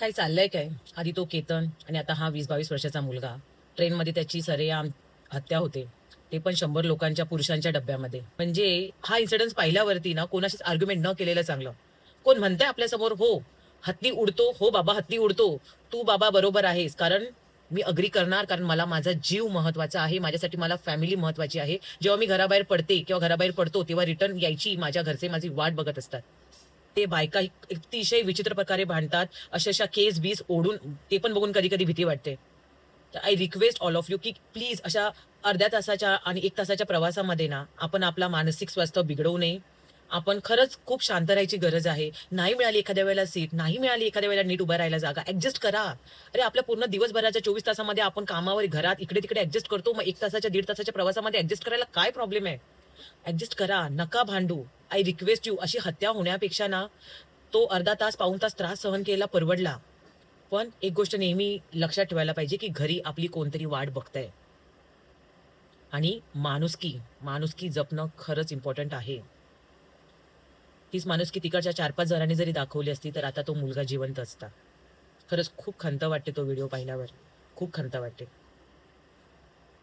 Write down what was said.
काही चाललंय काय? आधी तो केतन आणि आता हा 20-22 वर्षाचा मुलगा. ट्रेनमध्ये त्याची सरेआम हत्या होते. ते पण 100 लोकांच्या पुरुषांच्या डब्यामध्ये. म्हणजे हा इन्सिडन्स पाहिल्यावरती ना कोणाशीच आर्ग्युमेंट न केलेलं चांगलं. कोण म्हणतंय आपल्यासमोर, "हो, हत्ती उडतो. हो बाबा, हत्ती उडतो. तू बाबा बरोबर आहेस." कारण मी अग्री करणार, कारण मला माझा जीव महत्त्वाचा आहे. माझ्यासाठी मला फॅमिली महत्त्वाची आहे. जेव्हा मी घराबाहेर पडते किंवा घराबाहेर पडतो, तेव्हा रिटर्न यायची माझ्या घरचे माझी वाट बघत असतात. ते बायका अतिशय विचित्र प्रकारे भांडतात. अशा केस-बीस ओढून ते पण बघून कधी-कधी भीती वाटते. तर I request all of you, की प्लीज अशा अर्ध्या तासाच्या आणि 1 तासाच्या प्रवासामध्ये ना, आपण आपला मानसिक स्वास्थ्य बिघडवू नये. आपण खरंच खूप शांत राहायची गरज आहे. नाही मिळाली एखाद्या वेळेला सीट, नाही मिळाली एखाद्या वेळेला नीट उभा राहायला जागा, ॲडजस्ट करा. अरे, आपल्या पूर्ण दिवसभराच्या 24 तासामध्ये आपण कामावर, घरात, इकडे-तिकडे ॲडजस्ट करतो. मग 1 तासाच्या, 1.5 तासाच्या प्रवासामध्ये ॲडजस्ट करायला काय प्रॉब्लेम आहे? ॲडजस्ट करा. नका भांडू. I request you. अशी हत्या होण्यापेक्षा ना, तो अर्धा तास, पाऊण तास त्रास सहन केलेला परवडला. पण एक गोष्ट नेहमी लक्षात ठेवायला पाहिजे, की घरी आपली कोणतरी वाट बघतंय आणि माणुसकी जपणं खरंच इम्पोर्टंट आहे. तीच माणुसकी तिकडच्या 4-5 जणांनी जरी दाखवली असती, तर आता तो मुलगा जिवंत असता. खरंच खूप खंत वाटते तो व्हिडिओ पाहिल्यावर. खूप खंत वाटते.